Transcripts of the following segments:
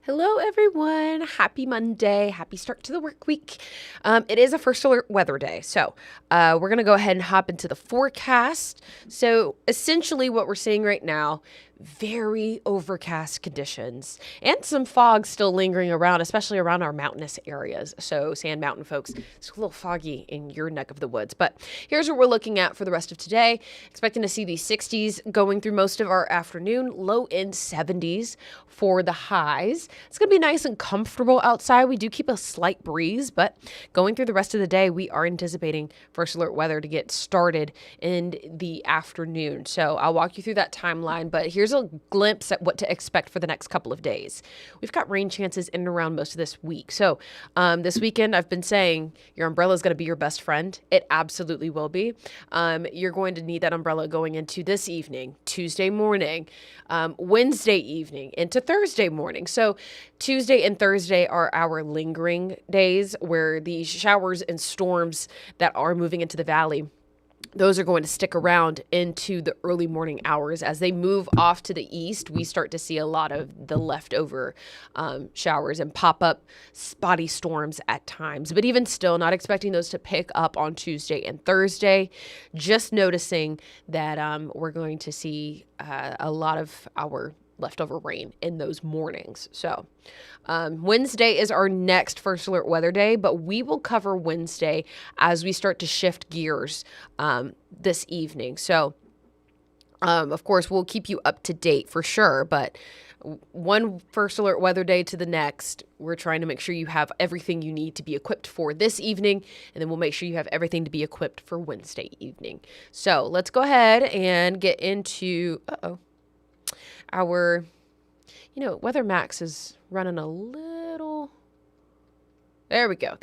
Hello, everyone. Happy Monday. Happy start to the work week. It is a first alert weather day. So we're going to go ahead and hop into the forecast. So essentially what we're seeing right now, very overcast conditions and some fog still lingering around, especially around our mountainous areas. So Sand Mountain folks, it's a little foggy in your neck of the woods. But here's what we're looking at for the rest of today. Expecting to see the 60s going through most of our afternoon, low end 70s for the highs. It's going to be nice and comfortable outside. We do keep a slight breeze, but going through the rest of the day, we are anticipating first alert weather to get started in the afternoon. So I'll walk you through that timeline, but here's a glimpse at what to expect for the next couple of days. We've got rain chances in and around most of this week. So this weekend, I've been saying your umbrella is going to be your best friend. It absolutely will be. You're going to need that umbrella going into this evening, Tuesday morning, Wednesday evening, into Thursday morning. So Tuesday and Thursday are our lingering days where the showers and storms that are moving into the valley, those are going to stick around into the early morning hours. As they move off to the east, we start to see a lot of the leftover showers and pop-up spotty storms at times. But even still, not expecting those to pick up on Tuesday and Thursday. Just noticing that we're going to see a lot of our leftover rain in those mornings. So Wednesday is our next first alert weather day, but we will cover Wednesday as we start to shift gears this evening. So of course, we'll keep you up to date for sure, but one first alert weather day to the next, we're trying to make sure you have everything you need to be equipped for this evening, and then we'll make sure you have everything to be equipped for Wednesday evening. So let's go ahead and get into, our, Weather Max is running a little. There we go.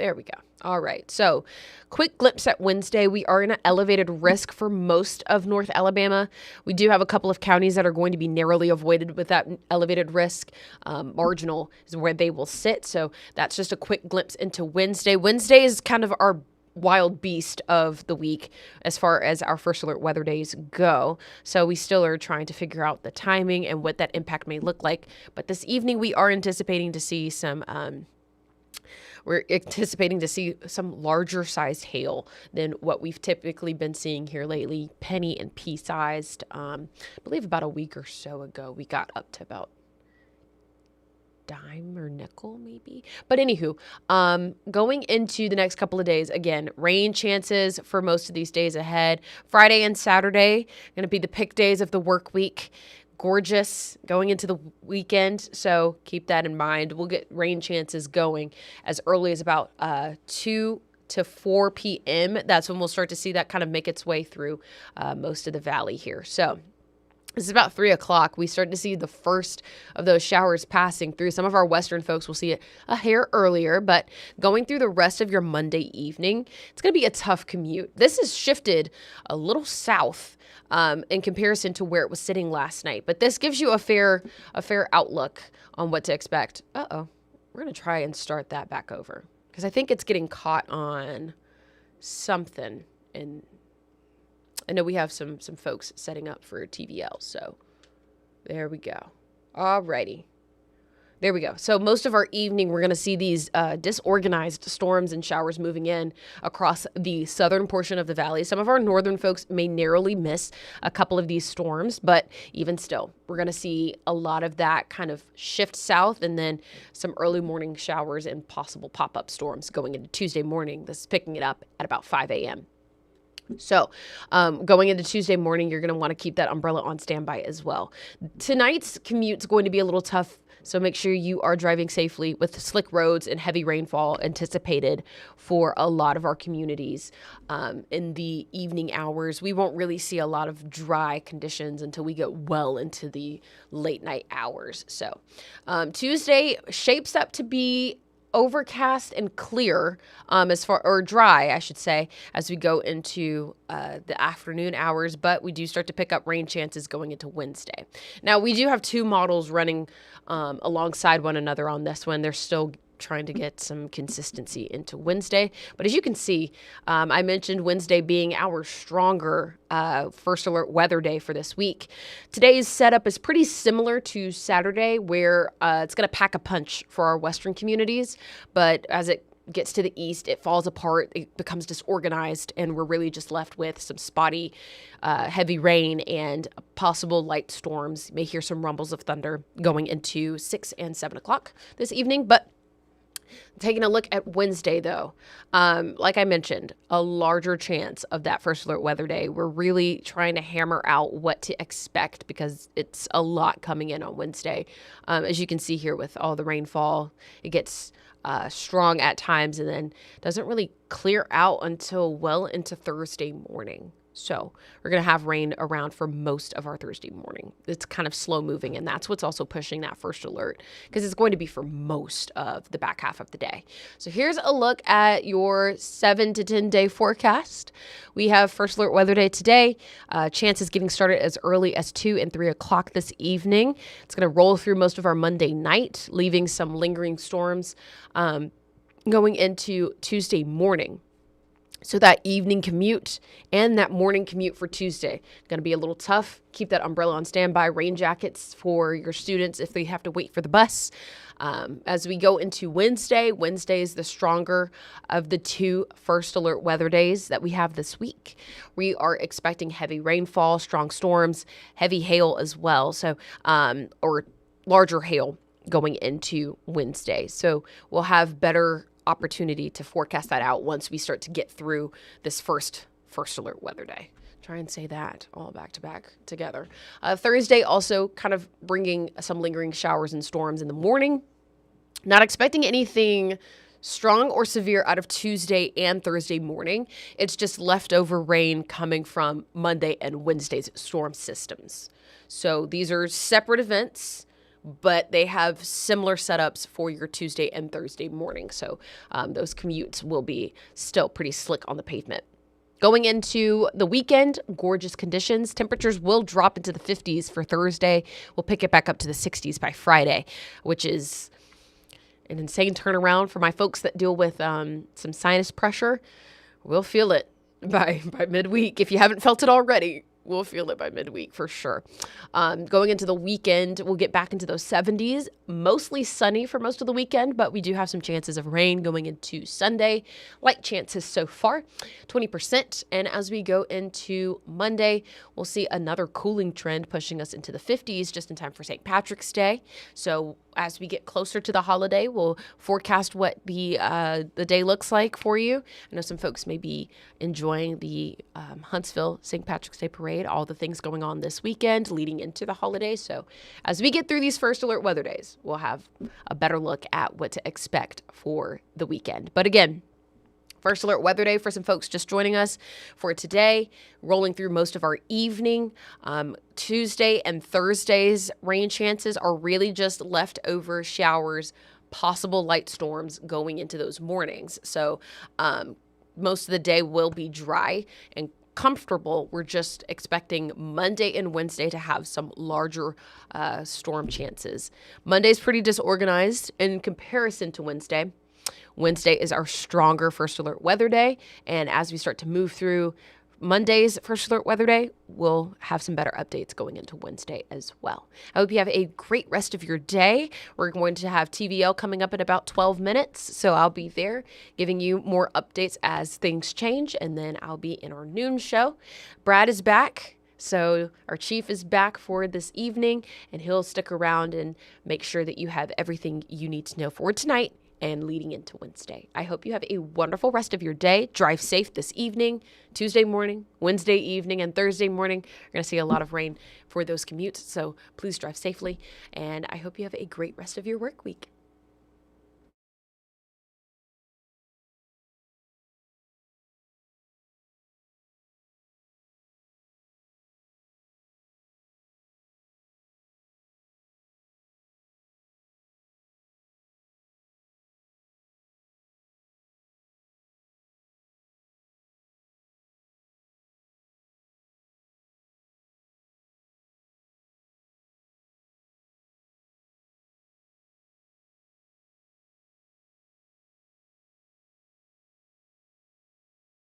All right. So quick glimpse at Wednesday. We are in an elevated risk for most of North Alabama. We do have a couple of counties that are going to be narrowly avoided with that elevated risk. Marginal is where they will sit. So that's just a quick glimpse into Wednesday. Wednesday is kind of our wild beast of the week as far as our first alert weather days go. So we still are trying to figure out the timing and what that impact may look like. But this evening we are anticipating to see some larger sized hail than what we've typically been seeing here lately. Penny and pea sized. I believe about a week or so ago we got up to about dime or nickel maybe. But anywho, going into the next couple of days, again, rain chances for most of these days ahead. Friday and Saturday going to be the pick days of the work week. Gorgeous going into the weekend, so keep that in mind. We'll get rain chances going as early as about 2 to 4 p.m. That's when we'll start to see that kind of make its way through most of the valley here. So it's about 3 o'clock. We start to see the first of those showers passing through. Some of our western folks will see it a hair earlier, but going through the rest of your Monday evening, it's going to be a tough commute. This has shifted a little south in comparison to where it was sitting last night, but this gives you a fair outlook on what to expect. We're going to try and start that back over because I think it's getting caught on something in. I know we have some folks setting up for TVL, so there we go. Alrighty. There we go. So most of our evening, we're going to see these disorganized storms and showers moving in across the southern portion of the valley. Some of our northern folks may narrowly miss a couple of these storms, but even still, we're going to see a lot of that kind of shift south and then some early morning showers and possible pop-up storms going into Tuesday morning. This is picking it up at about 5 a.m. So going into Tuesday morning, you're going to want to keep that umbrella on standby as well. Tonight's commute's going to be a little tough, so make sure you are driving safely with slick roads and heavy rainfall anticipated for a lot of our communities in the evening hours. We won't really see a lot of dry conditions until we get well into the late night hours. So Tuesday shapes up to be overcast and clear or dry, I should say, as we go into the afternoon hours, but we do start to pick up rain chances going into Wednesday. Now, we do have two models running alongside one another on this one. They're still trying to get some consistency into Wednesday. But as you can see, I mentioned Wednesday being our stronger first alert weather day for this week. Today's setup is pretty similar to Saturday, where it's going to pack a punch for our western communities. But as it gets to the east, it falls apart, it becomes disorganized, and we're really just left with some spotty, heavy rain and possible light storms. You may hear some rumbles of thunder going into 6 and 7 o'clock this evening, but taking a look at Wednesday, though, like I mentioned, a larger chance of that first alert weather day. We're really trying to hammer out what to expect because it's a lot coming in on Wednesday. As you can see here with all the rainfall, it gets strong at times and then doesn't really clear out until well into Thursday morning. So we're going to have rain around for most of our Thursday morning. It's kind of slow moving, and that's what's also pushing that first alert because it's going to be for most of the back half of the day. So here's a look at your 7 to 10 day forecast. We have first alert weather day today. Chances getting started as early as 2 and 3 o'clock this evening. It's going to roll through most of our Monday night, leaving some lingering storms going into Tuesday morning. So that evening commute and that morning commute for Tuesday, going to be a little tough. Keep that umbrella on standby, rain jackets for your students if they have to wait for the bus. As we go into Wednesday, Wednesday is the stronger of the two first alert weather days that we have this week. We are expecting heavy rainfall, strong storms, heavy hail as well. So, or larger hail going into Wednesday. So we'll have better opportunity to forecast that out once we start to get through this first alert weather day. Try and say that all back to back together. Thursday also kind of bringing some lingering showers and storms in the morning. Not expecting anything strong or severe out of Tuesday and Thursday morning. It's just leftover rain coming from Monday and Wednesday's storm systems. So these are separate events, but they have similar setups for your Tuesday and Thursday morning. So those commutes will be still pretty slick on the pavement. Going into the weekend, gorgeous conditions. Temperatures will drop into the 50s for Thursday. We'll pick it back up to the 60s by Friday, which is an insane turnaround for my folks that deal with some sinus pressure. We'll feel it by midweek. If you haven't felt it already, we'll feel it by midweek for sure. Going into the weekend, we'll get back into those 70s, mostly sunny for most of the weekend, but we do have some chances of rain going into Sunday. Light chances so far, 20%. And as we go into Monday, we'll see another cooling trend pushing us into the 50s just in time for St. Patrick's Day. So as we get closer to the holiday, we'll forecast what the day looks like for you. I know some folks may be enjoying the Huntsville St. Patrick's Day Parade, all the things going on this weekend leading into the holiday. So as we get through these first alert weather days, we'll have a better look at what to expect for the weekend. But again, first alert weather day for some folks just joining us for today, rolling through most of our evening. Tuesday and Thursday's rain chances are really just leftover showers, possible light storms going into those mornings. So most of the day will be dry and comfortable. We're just expecting Monday and Wednesday to have some larger storm chances. Monday's pretty disorganized in comparison to Wednesday. Wednesday is our stronger first alert weather day. And as we start to move through Monday's first alert weather day, we'll have some better updates going into Wednesday as well. I hope you have a great rest of your day. We're going to have TVL coming up in about 12 minutes. So I'll be there giving you more updates as things change. And then I'll be in our noon show. Brad is back. So our chief is back for this evening, and he'll stick around and make sure that you have everything you need to know for tonight and leading into Wednesday. I hope you have a wonderful rest of your day. Drive safe this evening, Tuesday morning, Wednesday evening, and Thursday morning. You're going to see a lot of rain for those commutes, so please drive safely, and I hope you have a great rest of your work week.